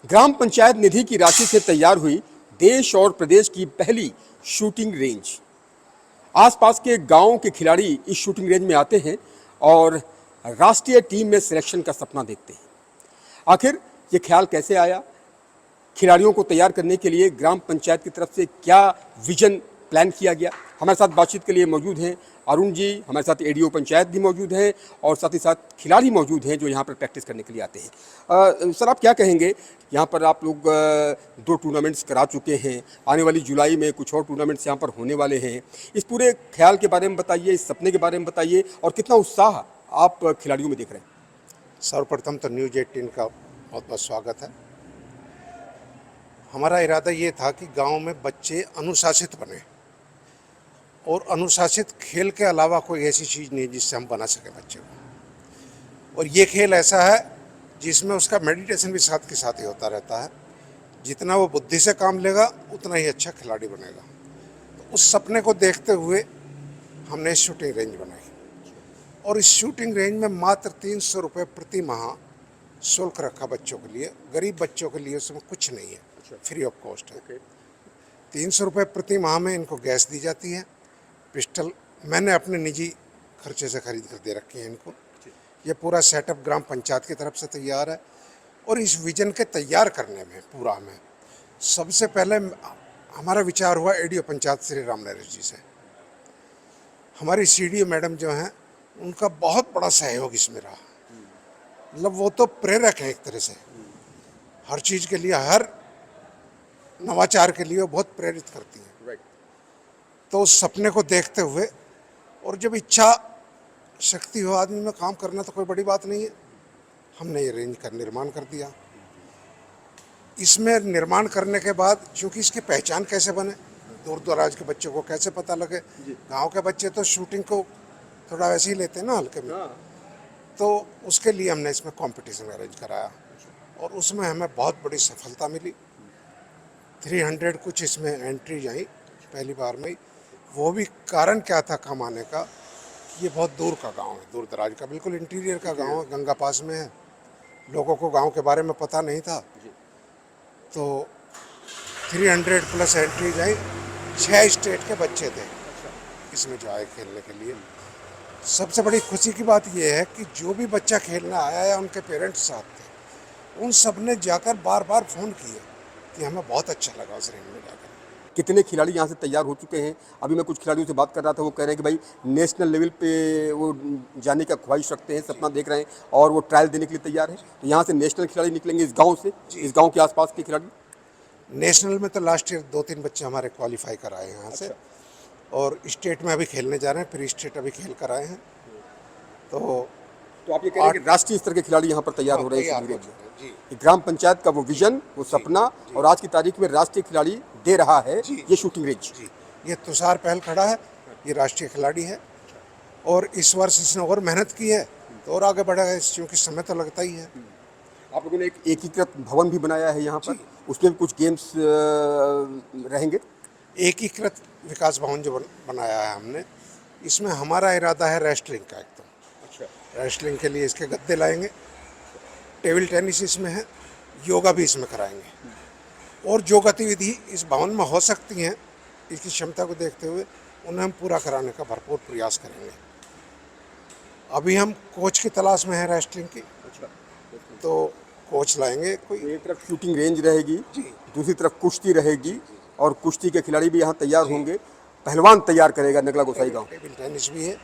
ग्राम पंचायत निधि की राशि से तैयार हुई देश और प्रदेश की पहली शूटिंग रेंज। आसपास के गांवों के खिलाड़ी इस शूटिंग रेंज में आते हैं और राष्ट्रीय टीम में सिलेक्शन का सपना देखते हैं। आखिर ये ख्याल कैसे आया? खिलाड़ियों को तैयार करने के लिए ग्राम पंचायत की तरफ से क्या विजन प्लान किया गया? हमारे साथ बातचीत के लिए मौजूद हैं अरुण जी, हमारे साथ एडीओ पंचायत भी मौजूद हैं और साथ ही साथ खिलाड़ी मौजूद हैं जो यहाँ पर प्रैक्टिस करने के लिए आते हैं। सर, आप क्या कहेंगे? यहाँ पर आप लोग 2 टूर्नामेंट्स करा चुके हैं, आने वाली जुलाई में कुछ और टूर्नामेंट्स यहाँ पर होने वाले हैं। इस पूरे ख्याल के बारे में बताइए, इस सपने के बारे में बताइए और कितना उत्साह आप खिलाड़ियों में देख रहे हैं? सर्वप्रथम तो न्यूज़ 18 का बहुत बहुत स्वागत है। हमारा इरादा ये था कि गांव में बच्चे अनुशासित बने और अनुशासित खेल के अलावा कोई ऐसी चीज़ नहीं जिससे हम बना सकें बच्चे को। और ये खेल ऐसा है जिसमें उसका मेडिटेशन भी साथ के साथ ही होता रहता है। जितना वो बुद्धि से काम लेगा उतना ही अच्छा खिलाड़ी बनेगा। तो उस सपने को देखते हुए हमने शूटिंग रेंज बनाई और इस शूटिंग रेंज में मात्र 300 रुपये प्रति माह शुल्क रखा बच्चों के लिए। गरीब बच्चों के लिए उसमें कुछ नहीं है, फ्री ऑफ कॉस्ट है। 300 रुपये प्रति माह में इनको गैस दी जाती है। पिस्टल मैंने अपने निजी खर्चे से खरीद कर दे रखे हैं इनको। ये पूरा सेटअप ग्राम पंचायत की तरफ से तैयार है। और इस विजन के तैयार करने में पूरा में सबसे पहले हमारा विचार हुआ एडीओ पंचायत श्री राम नरेश जी से। हमारी सीडीओ मैडम जो हैं उनका बहुत बड़ा सहयोग इसमें रहा। मतलब वो तो प्रेरक है एक तरह से, हर चीज़ के लिए, हर नवाचार के लिए वो बहुत प्रेरित करती हैं। तो उस सपने को देखते हुए और जब इच्छा शक्ति हो आदमी में, काम करना तो कोई बड़ी बात नहीं है, हमने ये रेंज का निर्माण कर दिया। इसमें निर्माण करने के बाद चूँकि इसकी पहचान कैसे बने, दूर दराज के बच्चों को कैसे पता लगे। गांव के बच्चे तो शूटिंग को थोड़ा वैसे ही लेते हैं ना, हल्के में। तो उसके लिए हमने इसमें कंपटीशन अरेंज कराया और उसमें हमें बहुत बड़ी सफलता मिली। 300 कुछ इसमें एंट्रीज आई पहली बार में ही। वो भी कारण क्या था कमाने का, ये बहुत दूर का गांव है, दूर दराज का, बिल्कुल इंटीरियर का गांव है, गंगा पास में है। लोगों को गांव के बारे में पता नहीं था। तो 300 प्लस एंट्रीज आई। 6 स्टेट के बच्चे थे इसमें जो आए खेलने के लिए। सबसे बड़ी खुशी की बात यह है कि जो भी बच्चा खेलने आया या उनके पेरेंट्स साथ थे, उन सब ने जाकर बार बार फ़ोन किए कि हमें बहुत अच्छा लगा उस रेंज में जाकर। कितने खिलाड़ी यहाँ से तैयार हो चुके हैं? अभी मैं कुछ खिलाड़ियों से बात कर रहा था, वो कह रहे हैं कि भाई नेशनल लेवल पे वो जाने का ख्वाहिश रखते हैं, सपना देख रहे हैं और वो ट्रायल देने के लिए तैयार हैं। तो यहाँ से नेशनल खिलाड़ी निकलेंगे इस गांव से, इस गांव के आसपास के खिलाड़ी। नेशनल में तो लास्ट ईयर 2-3 बच्चे हमारे क्वालिफाई कर आए हैं यहाँ से। और स्टेट में अभी खेलने जा रहे हैं, फिर स्टेट अभी खेल कर आए हैं। तो आप ये कह रहे हैं कि राष्ट्रीय स्तर के खिलाड़ी यहाँ पर तैयार हो रहे हैं। जी। ग्राम पंचायत का वो विजन, वो सपना और आज की तारीख में राष्ट्रीय खिलाड़ी दे रहा है ये शूटिंग रेंज। जी, ये तुषार पहल खड़ा है, ये राष्ट्रीय खिलाड़ी है और इस वर्ष इसने और मेहनत की है तो और आगे बढ़ेगा, क्योंकि समय तो लगता ही है। आप लोगों ने एक एकीकृत भवन भी बनाया है यहाँ पर, उसमें भी कुछ गेम्स रहेंगे। एकीकृत विकास भवन जो बनाया है हमने, इसमें हमारा इरादा है रेस्टलिंग का। एकदम रेस्टलिंग के लिए इसके गद्दे लाएंगे, टेबल टेनिस इसमें है, योगा भी इसमें कराएंगे और जो गतिविधि इस भवन में हो सकती हैं इसकी क्षमता को देखते हुए उन्हें हम पूरा कराने का भरपूर प्रयास करेंगे। अभी हम कोच की तलाश में हैं रेस्टलिंग की। तो कोच लाएंगे कोई। एक तरफ शूटिंग रेंज रहेगी, दूसरी तरफ कुश्ती रहेगी और कुश्ती के खिलाड़ी भी यहाँ तैयार होंगे। पहलवान तैयार करेगा नगला गोसाई गाँव। टेबल टेनिस भी है।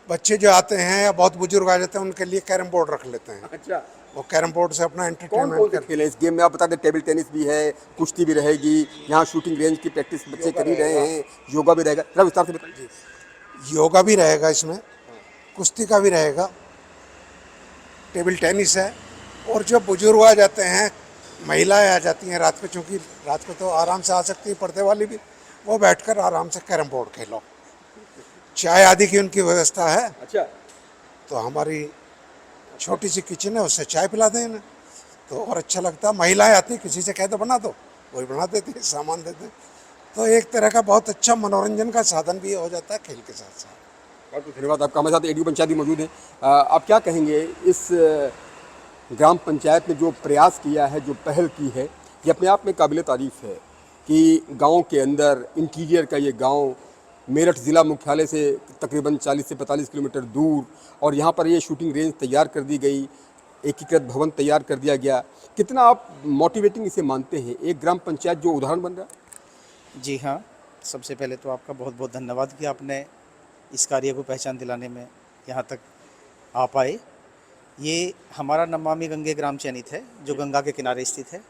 बच्चे जो आते हैं या बहुत बुजुर्ग आ जाते हैं उनके लिए कैरम बोर्ड रख लेते हैं। अच्छा, वो कैरम बोर्ड से अपना एंटरटेनमेंट कौन खेल है इस गेम में? आप बता दें, टेबल टेनिस भी है, कुश्ती भी रहेगी, यहाँ शूटिंग रेंज की प्रैक्टिस बच्चे कर ही रहे हैं, योगा भी रहेगा। थोड़ा विस्तार से बताइए। योगा भी रहेगा इसमें, कुश्ती का भी रहेगा, टेबल टेनिस है। और जो बुजुर्ग आ जाते हैं, महिलाएं आ जाती हैं रात को, चूँकि रात को तो आराम से आ सकती है पर्दे वाली भी, वो बैठकर आराम से कैरम बोर्ड खेलो। चाय आदि की उनकी व्यवस्था है। अच्छा, तो हमारी छोटी सी किचन है, उससे चाय पिला दें इन्हें तो और अच्छा लगता है। महिलाएं आती, किसी से कह दो बना दो, वही बना देते हैं, सामान देते हैं। तो एक तरह का बहुत अच्छा मनोरंजन का साधन भी हो जाता है खेल के साथ साथ। बहुत धन्यवाद आपका। हमारे साथ एडीओ पंचायत भी मौजूद है। आप क्या कहेंगे इस ग्राम पंचायत ने जो प्रयास किया है, जो पहल की है, ये अपने आप में काबिल तारीफ़ है कि गांव के अंदर इंटीरियर का ये गांव मेरठ ज़िला मुख्यालय से तकरीबन 40 से 45 किलोमीटर दूर, और यहाँ पर ये शूटिंग रेंज तैयार कर दी गई, एकीकृत भवन तैयार कर दिया गया। कितना आप मोटिवेटिंग इसे मानते हैं, एक ग्राम पंचायत जो उदाहरण बन रहा है? जी हाँ, सबसे पहले तो आपका बहुत बहुत धन्यवाद कि आपने इस कार्य को पहचान दिलाने में यहाँ तक आ पाए। ये हमारा नमामि गंगे ग्राम चयनित है, जो गंगा के किनारे स्थित है,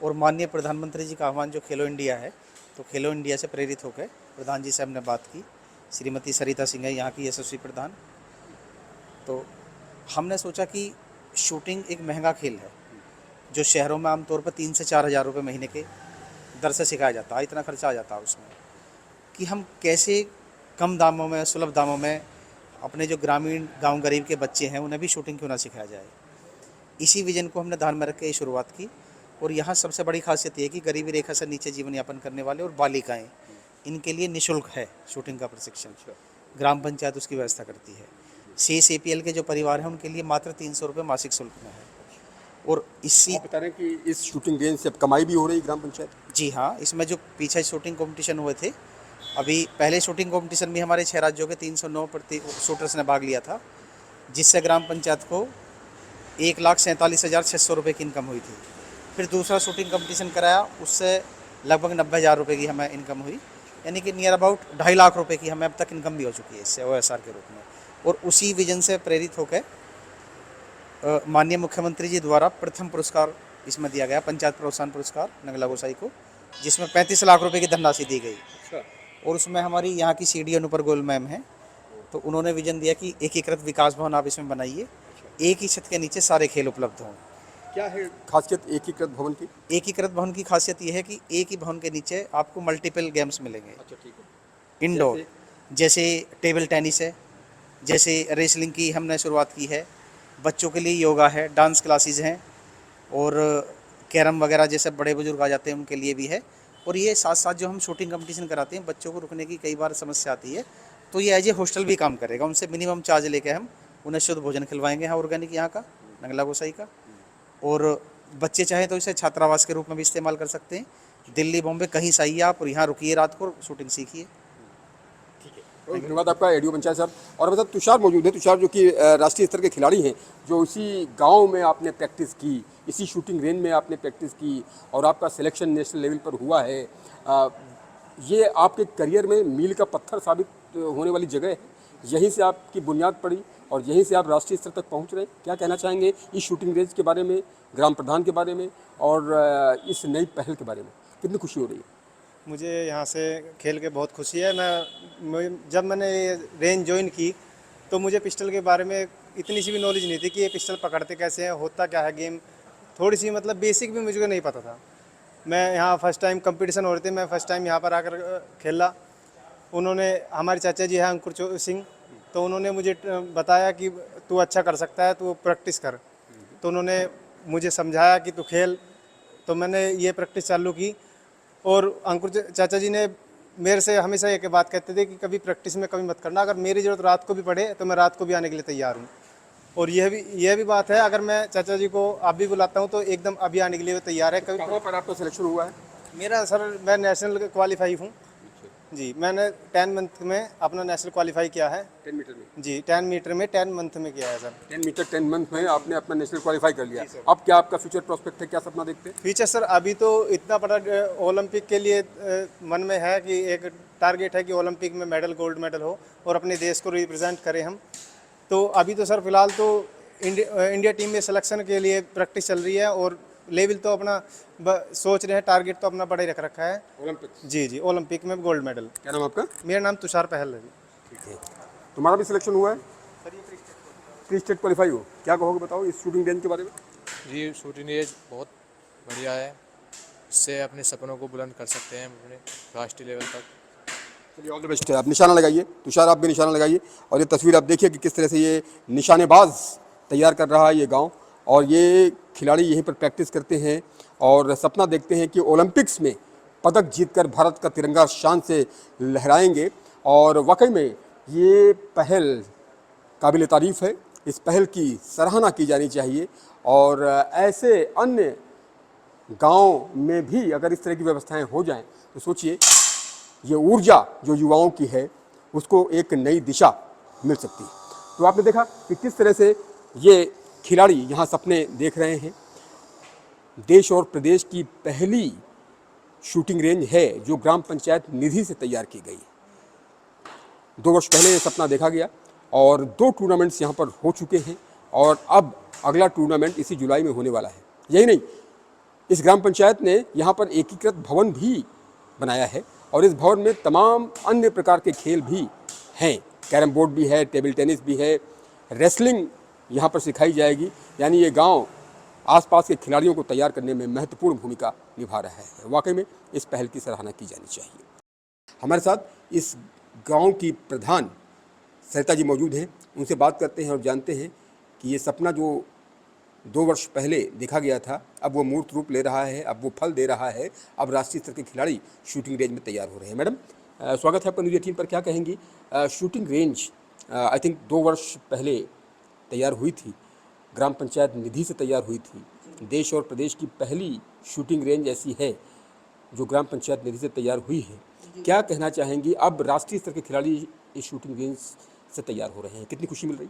और माननीय प्रधानमंत्री जी का आह्वान जो खेलो इंडिया है, तो खेलो इंडिया से प्रेरित होकर प्रधान जी से हमने बात की। श्रीमती सरिता सिंह है यहाँ की यशस्वी प्रधान। तो हमने सोचा कि शूटिंग एक महंगा खेल है, जो शहरों में आमतौर पर 3 से 4 हज़ार रुपये महीने के दर से सिखाया जाता है, इतना खर्चा आ जाता है उसमें, कि हम कैसे कम दामों में, सुलभ दामों में अपने जो ग्रामीण गांव गरीब के बच्चे हैं उन्हें भी शूटिंग क्यों ना सिखाया जाए। इसी विजन को हमने ध्यान में रख के शुरुआत की। और यहाँ सबसे बड़ी खासियत ये है कि गरीबी रेखा से नीचे जीवन यापन करने वाले और बालिकाएं, इनके लिए निःशुल्क है शूटिंग का प्रशिक्षण, ग्राम पंचायत उसकी व्यवस्था करती है। CSAPL के जो परिवार हैं उनके लिए मात्र 300 रुपये मासिक शुल्क में है। और इसी आप बता रहे हैं कि इस शूटिंग रेंज से अब कमाई भी हो रही है ग्राम पंचायत? जी हाँ, इसमें जो पीछे शूटिंग कंपटीशन हुए थे, अभी पहले शूटिंग कंपटीशन में हमारे 6 राज्यों के 309 शूटर्स ने भाग लिया था, जिससे ग्राम पंचायत को 1,47,600 रुपये की इनकम हुई थी। फिर दूसरा शूटिंग कंपटीशन कराया, उससे लगभग 90,000 रुपये की हमें इनकम हुई, यानी कि नियर अबाउट 2.5 लाख रुपये की हमें अब तक इनकम भी हो चुकी है इससे OSR के रूप में। और उसी विजन से प्रेरित होकर माननीय मुख्यमंत्री जी द्वारा प्रथम पुरस्कार इसमें दिया गया, पंचायत प्रोत्साहन पुरस्कार नंगला गोसाई को, जिसमें 35 लाख रुपए की धनराशि दी गई। और उसमें हमारी यहाँ की CD अनुपर गोयल मैम है, तो उन्होंने विजन दिया कि एकीकृत विकास भवन आप इसमें बनाइए, एक ही छत के नीचे सारे खेल उपलब्ध हों। क्या है खासियत एकीकृत भवन की? एकीकृत भवन की खासियत यह है कि एक ही भवन के नीचे आपको मल्टीपल गेम्स मिलेंगे। अच्छा, ठीक है। इंडोर, जैसे टेबल टेनिस है, जैसे रेसलिंग की हमने शुरुआत की है, बच्चों के लिए योगा है, डांस क्लासेस हैं, और कैरम वगैरह जैसे बड़े बुजुर्ग आ जाते हैं उनके लिए भी है। और ये साथ साथ जो हम शूटिंग कंपटीशन कराते हैं, बच्चों को रुकने की कई बार समस्या आती है, तो ये एज ए हॉस्टल भी काम करेगा। उनसे मिनिमम चार्ज लेके हम उन्हें शुद्ध भोजन खिलवाएंगे यहाँ ऑर्गेनिक यहाँ का नंगला गोसाई का। और बच्चे चाहे तो इसे छात्रावास के रूप में भी इस्तेमाल कर सकते हैं। दिल्ली बॉम्बे कहीं से आइए आप और यहाँ रुकिए, रात को शूटिंग सीखिए। धन्यवाद आपका एडीओ पंचायत साहब। और मतलब तुषार मौजूद है, तुषार जो कि राष्ट्रीय स्तर के खिलाड़ी हैं, जो इसी गांव में आपने प्रैक्टिस की, इसी शूटिंग रेंज में आपने प्रैक्टिस की और आपका सिलेक्शन नेशनल लेवल पर हुआ है। ये आपके करियर में मील का पत्थर साबित होने वाली जगह है, यहीं से आपकी बुनियाद पड़ी और यहीं से आप राष्ट्रीय स्तर तक पहुंच रहे हैं। क्या कहना चाहेंगे इस शूटिंग रेंज के बारे में, ग्राम प्रधान के बारे में और इस नई पहल के बारे में? कितनी खुशी हो रही है? मुझे यहाँ से खेल के बहुत खुशी है। जब मैंने ये रेंज ज्वाइन की तो मुझे पिस्टल के बारे में इतनी सी भी नॉलेज नहीं थी कि ये पिस्टल पकड़ते कैसे हैं, होता क्या है गेम, थोड़ी सी मतलब बेसिक भी मुझे नहीं पता था। मैं यहाँ फर्स्ट टाइम कंपटीशन हो रहे थे, मैं फर्स्ट टाइम यहाँ पर आकर खेला। उन्होंने, हमारे चाचा जी हैं अंकुर सिंह, तो उन्होंने मुझे बताया कि तू अच्छा कर सकता है, तू प्रैक्टिस कर। तो उन्होंने मुझे समझाया कि तू खेल, तो मैंने ये प्रैक्टिस चालू की। और अंकुर चाचा जी ने मेरे से हमेशा एक बात कहते थे कि कभी प्रैक्टिस में कभी मत करना, अगर मेरी ज़रूरत रात को भी पड़े तो मैं रात को भी आने के लिए तैयार हूँ। और यह भी बात है, अगर मैं चाचा जी को आप भी बुलाता हूँ तो एकदम अभी आने के लिए वो तैयार है। कभी कहाँ पर आपका सिलेक्शन हुआ है? मेरा सर, मैं नेशनल क्वालिफाई हूँ जी। मैंने 10 मंथ में अपना नेशनल क्वालिफाई किया है। 10 मीटर में? जी, 10 मीटर में 10 मंथ में किया है सर। 10 मीटर 10 मंथ में आपने अपना नेशनल क्वालिफाई कर लिया। अब क्या आपका फ्यूचर प्रोस्पेक्ट है, क्या सपना देखते हैं? फ्यूचर सर, अभी तो इतना बड़ा ओलंपिक के लिए मन में है कि एक टारगेट है कि ओलंपिक में मेडल, गोल्ड मेडल हो और अपने देश को रिप्रेजेंट करें हम। तो अभी तो सर फिलहाल तो इंडिया टीम में सिलेक्शन के लिए प्रैक्टिस चल रही है और लेवल तो अपना सोच रहे हैं, टारगेट तो अपना बड़ा ही रख रखा है ओलंपिक? जी, ओलंपिक में गोल्ड मेडल। क्या नाम आपका? मेरा नाम तुषार पहल है जी। ठीक है। तुम्हारा भी सिलेक्शन हुआ है? प्री स्टेट क्वालिफाई हो, क्या कहोगे बताओ इस शूटिंग रेंज के बारे में? जी, शूटिंग रेंज बहुत बढ़िया है, इससे अपने सपनों को बुलंद कर सकते हैं अपने राष्ट्रीय लेवल तक। चलिए, ऑल द बेस्ट है। आप निशाना लगाइए, तुषार आप भी निशाना लगाइए। और ये तस्वीर आप देखिए कि किस तरह से ये निशानेबाज तैयार कर रहा है ये गांव, और ये खिलाड़ी यहीं पर प्रैक्टिस करते हैं और सपना देखते हैं कि ओलंपिक्स में पदक जीतकर भारत का तिरंगा शान से लहराएंगे। और वाकई में ये पहल काबिल तारीफ़ है, इस पहल की सराहना की जानी चाहिए और ऐसे अन्य गांव में भी अगर इस तरह की व्यवस्थाएं हो जाएं तो सोचिए ये ऊर्जा जो युवाओं की है उसको एक नई दिशा मिल सकती है। तो आपने देखा कि किस तरह से ये खिलाड़ी यहाँ सपने देख रहे हैं। देश और प्रदेश की पहली शूटिंग रेंज है जो ग्राम पंचायत निधि से तैयार की गई है। 2 वर्ष पहले ये सपना देखा गया और 2 टूर्नामेंट्स यहाँ पर हो चुके हैं और अब अगला टूर्नामेंट इसी जुलाई में होने वाला है। यही नहीं, इस ग्राम पंचायत ने यहाँ पर एकीकृत भवन भी बनाया है और इस भवन में तमाम अन्य प्रकार के खेल भी हैं। कैरम बोर्ड भी है, टेबल टेनिस भी है, रेसलिंग यहाँ पर सिखाई जाएगी। यानी ये गांव आसपास के खिलाड़ियों को तैयार करने में महत्वपूर्ण भूमिका निभा रहा है। वाकई में इस पहल की सराहना की जानी चाहिए। हमारे साथ इस गांव की प्रधान सरिता जी मौजूद हैं, उनसे बात करते हैं और जानते हैं कि ये सपना जो 2 वर्ष पहले देखा गया था अब वो मूर्त रूप ले रहा है, अब वो फल दे रहा है, अब राष्ट्रीय स्तर के खिलाड़ी शूटिंग रेंज में तैयार हो रहे हैं। मैडम स्वागत है आपका न्यूज़ 18 पर। क्या कहेंगी, शूटिंग रेंज आई थिंक 2 वर्ष पहले तैयार हुई थी, ग्राम पंचायत निधि से तैयार हुई थी। देश और प्रदेश की पहली शूटिंग रेंज ऐसी है जो ग्राम पंचायत निधि से तैयार हुई है। क्या कहना चाहेंगी, अब राष्ट्रीय स्तर के खिलाड़ी इस शूटिंग रेंज से तैयार हो रहे हैं, कितनी खुशी मिल रही?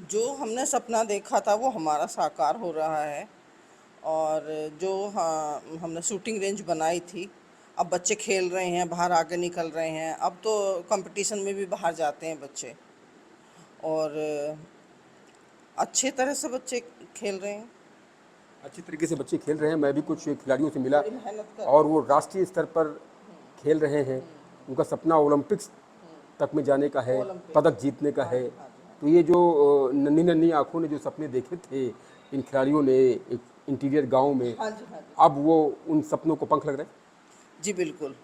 जो हमने सपना देखा था वो हमारा साकार हो रहा है और जो हमने शूटिंग रेंज बनाई थी अब बच्चे खेल रहे हैं, बाहर आगे निकल रहे हैं। अब तो कंपटीशन में भी बाहर जाते हैं बच्चे और अच्छे तरह से बच्चे खेल रहे हैं, अच्छी तरीके से बच्चे खेल रहे हैं। मैं भी कुछ खिलाड़ियों से मिला बड़ी मेहनत कर और वो राष्ट्रीय स्तर पर खेल रहे हैं। उनका सपना ओलंपिक्स तक में जाने का है, पदक जीतने का है। तो ये जो नन्ही नन्ही आँखों ने जो सपने देखे थे इन खिलाड़ियों ने एक इंटीरियर गांव में, हाँ जी, हाँ जी। अब वो उन सपनों को पंख लग रहे हैं। जी बिल्कुल,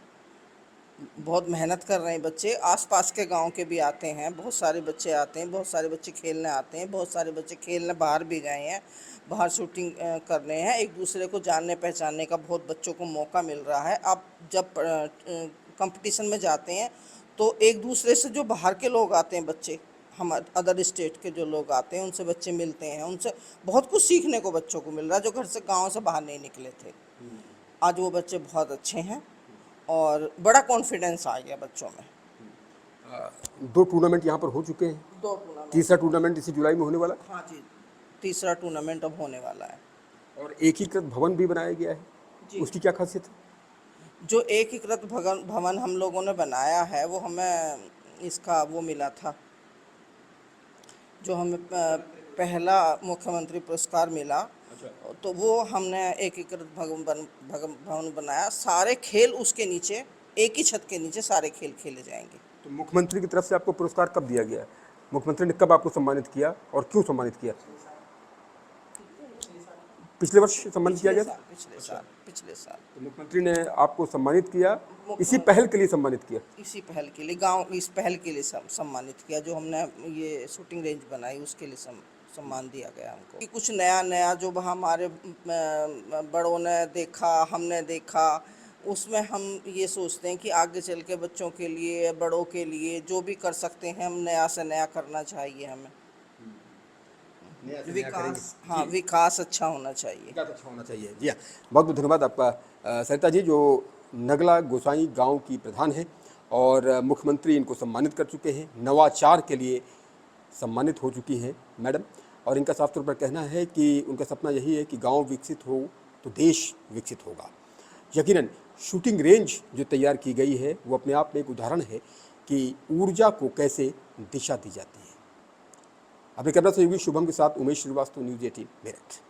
बहुत मेहनत कर रहे हैं बच्चे। आसपास के गांव के भी आते हैं, बहुत सारे बच्चे आते हैं, बहुत सारे बच्चे खेलने आते हैं, बहुत सारे बच्चे खेलने बाहर भी गए हैं, बाहर शूटिंग कर रहे हैं। एक दूसरे को जानने पहचानने का बहुत बच्चों को मौका मिल रहा है। अब जब कंपटीशन में जाते हैं तो एक दूसरे से जो बाहर के लोग आते हैं बच्चे, हम अदर स्टेट के जो लोग आते हैं उनसे बच्चे मिलते हैं, उनसे बहुत कुछ सीखने को बच्चों को मिल रहा है जो घर से गाँव से बाहर नहीं निकले थे। आज वो बच्चे बहुत अच्छे हैं और बड़ा कॉन्फिडेंस आ गया बच्चों में। 2 टूर्नामेंट यहाँ पर हो चुके हैं, 2 टूर्नामेंट, तीसरा टूर्नामेंट इसी जुलाई में होने वाला है। हाँ जी, तीसरा टूर्नामेंट अब होने वाला है। और एकीकृत भवन भी बनाया गया है, उसकी क्या खासियत है? जो एकीकृत भवन हम लोगों ने बनाया है वो हमें इसका वो मिला था, जो हमें पहला मुख्यमंत्री पुरस्कार मिला। तो वो हमने एकीकृत भवन बनाया। सारे खेल उसके नीचे, एक ही छत के नीचे सारे खेल खेले जाएंगे। तो मुख्यमंत्री की तरफ से आपको पुरस्कार कब दिया गया? मुख्यमंत्री ने कब आपको सम्मानित किया और क्यों सम्मानित किया? पिछले वर्ष सम्मानित किया गया था? पिछले साल तो मुख्यमंत्री ने आपको सम्मानित किया, इसी पहल के लिए सम्मानित किया? इसी पहल के लिए, गांव इस पहल के लिए सम्मानित किया। जो हमने ये शूटिंग रेंज बनाई उसके लिए सम्मान दिया गया हमको कि कुछ नया नया जो हमारे बड़ों ने देखा, हमने देखा, उसमें हम ये सोचते हैं कि आगे चल के बच्चों के लिए, बड़ों के लिए जो भी कर सकते हैं हम नया से नया करना चाहिए। हमें विकास, हाँ विकास अच्छा होना चाहिए, विकास अच्छा होना चाहिए। जी हाँ, बहुत बहुत धन्यवाद आपका सरिता जी, जो नगला गोसाई गांव की प्रधान हैं और मुख्यमंत्री इनको सम्मानित कर चुके हैं, नवाचार के लिए सम्मानित हो चुकी हैं मैडम। और इनका साफ तौर पर कहना है कि उनका सपना यही है कि गांव विकसित हो तो देश विकसित होगा। यकीनन शूटिंग रेंज जो तैयार की गई है वो अपने आप में एक उदाहरण है कि ऊर्जा को कैसे दिशा दी जाती है। अपने कैमरा सहयोगी शुभम के साथ उमेश श्रीवास्तव, न्यूज़ 18 मेरठ।